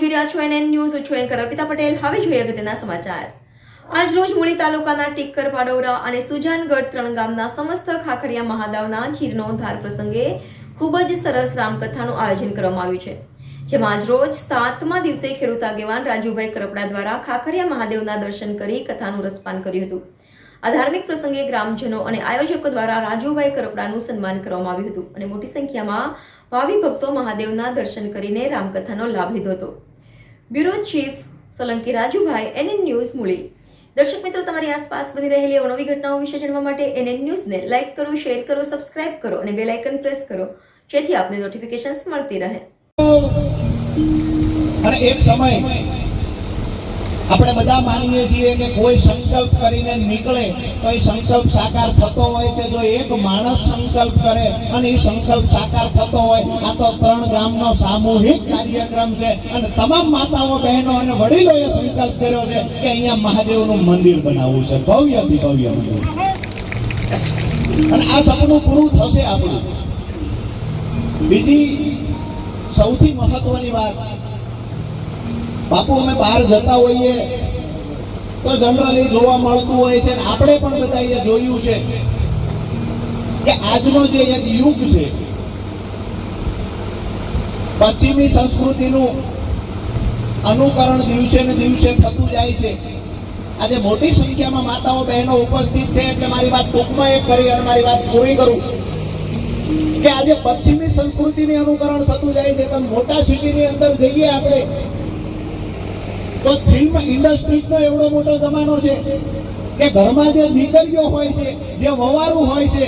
જોઈ રહ્યા છો NN ન્યૂઝ. છું એન્કર અર્પિતા પટેલ. હવે જોઈએ અગત્યના સમાચાર. આજ રોજ મૂળી તાલુકાના ટીક્કર, પાડોરા અને સુજાનગઢ 3 ગામના સમસ્ત ખાખરિયા મહાદેવના જીર્ણોદ્ધાર પ્રસંગે ખૂબ જ સરસ રામકથાનું આયોજન કરવામાં આવ્યું છે, જેમાં આજ રોજ 7મા દિવસે ખેડૂત આગેવાન રાજુભાઈ કરપડા દ્વારા ખાખરિયા મહાદેવના દર્શન કરી કથાનું રસપાન કર્યું હતું. આ ધાર્મિક પ્રસંગે ગ્રામજનો અને આયોજકો દ્વારા રાજુભાઈ કરપડાનું સન્માન કરવામાં આવ્યું હતું અને મોટી સંખ્યામાં ભાવિ ભક્તો મહાદેવના દર્શન કરીને રામકથાનો લાભ લીધો હતો. Bureau chief Solanki Rajubhai, NN news, Muli. દર્શક મિત્રો, તમારી આસપાસ બની રહેલી અવનવી ઘટનાઓ વિશે જાણવા માટે NN ન્યૂઝને લાઇક કરો, શેર કરો, સબસ્ક્રાઇબ કરો અને બેલ આઇકન પ્રેસ કરો, જેથી આપને નોટિફિકેશન્સ મળતી રહે. અને એક સમય આપણે બધા માનીએ છીએ કે કોઈ સંકલ્પ કરીને નીકળે તો એ સંકલ્પ સાકાર થતો હોય છે. જો એક માણસ સંકલ્પ કરે અને એ સંકલ્પ સાકાર થતો હોય, આ તો 3 ગામનો સામૂહિક કાર્યક્રમ છે અને તમામ માતાઓ, બહેનો અને વડીલોએ સંકલ્પ કર્યો છે કે અહીંયા મહાદેવનું મંદિર બનાવવું છે, ભવ્યથી ભવ્ય મંદિર. અને આ સપનું પૂરું થશે આપણું. બીજી સૌથી મહત્વની વાત, બાપુ, અમે બહાર જતા હોઈએ તો જનરલી જોવા મળતું હોય છે, આપણે પણ બધાએ જોયું છે કે આજનો જે એક યુગ છે, પશ્ચિમી સંસ્કૃતિનું અનુકરણ દિવસે ને દિવસે થતું જાય છે. આજે મોટી સંખ્યામાં માતાઓ, બહેનો ઉપસ્થિત છે એટલે મારી વાત ટૂંકમાં એક કરી અને મારી વાત પૂરી કરું કે આજે પશ્ચિમી સંસ્કૃતિનું અનુકરણ થતું જાય છે. તો મોટા સિટીની અંદર જઈએ આપણે તો ફિલ્મ ઇન્ડસ્ટ્રીઝનો એવડો મોટો જમાનો છે કે ઘરમાં જે દીકરીઓ હોય છે, જે વવારું હોય છે,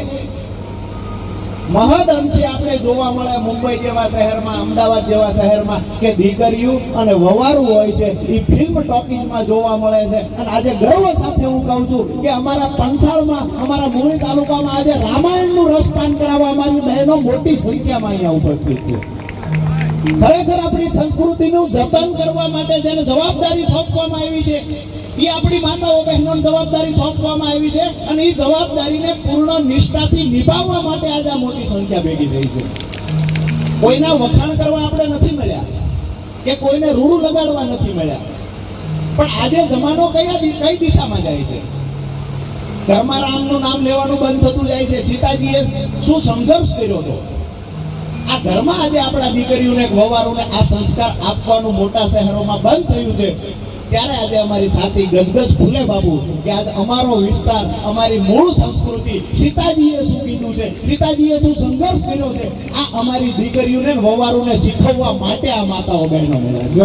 મહદ અંશે આપણે જોવા મળે મુંબઈ જેવા શહેરમાં, અમદાવાદ જેવા શહેરમાં કે દીકરીઓ અને વવારું હોય છે એ ફિલ્મ ટોકીઝમાં જોવા મળે છે. અને આજે ગર્વ સાથે હું કહું છું કે અમારા પંચાળમાં, અમારા મૂળી તાલુકામાં આજે રામાયણનું રસપાન કરાવવા અમારી બહેનો મોટી સંખ્યામાં અહીંયા ઉપસ્થિત છે. ખરેખર આપણી સંસ્કૃતિનું જતન કરવા માટે જેને જવાબદારી સોંપવામાં આવી છે એ આપણી માતાઓ, બહેનોને જવાબદારી સોંપવામાં આવી છે અને એ જવાબદારીને પૂર્ણ નિષ્ઠાથી નિભાવવા માટે આજે આ મોટી સંખ્યા ભેગી થઈ છે. કોઈના વખાણ કરવા આપણે નથી મળ્યા કે કોઈને રૂડું લગાડવા નથી મળ્યા, પણ આજે જમાનો કઈ દિશામાં જાય છે? ઘરમાં રામનું નામ લેવાનું બંધ થતું જાય છે. સીતાજીએ શું સંઘર્ષ કર્યો હતો? આ ઘરમાં આજે આપણા દીકરીઓને, વવારોને આ સંસ્કાર આપવાનું મોટા શહેરોમાં બંધ થયું છે. ત્યારે આજે અમારી સાથી ગજગજ ફૂલે બાબુ કે આજે અમારો વિસ્તાર, અમારી મૂળ સંસ્કૃતિ, સીતાજીએ શું કીધું છે, સીતાજીએ શું સંઘર્ષ કર્યો છે, આ અમારી દીકરીઓને, વવારોને શીખવવા માટે આ માતાઓ, બહેનો મળ્યા છે.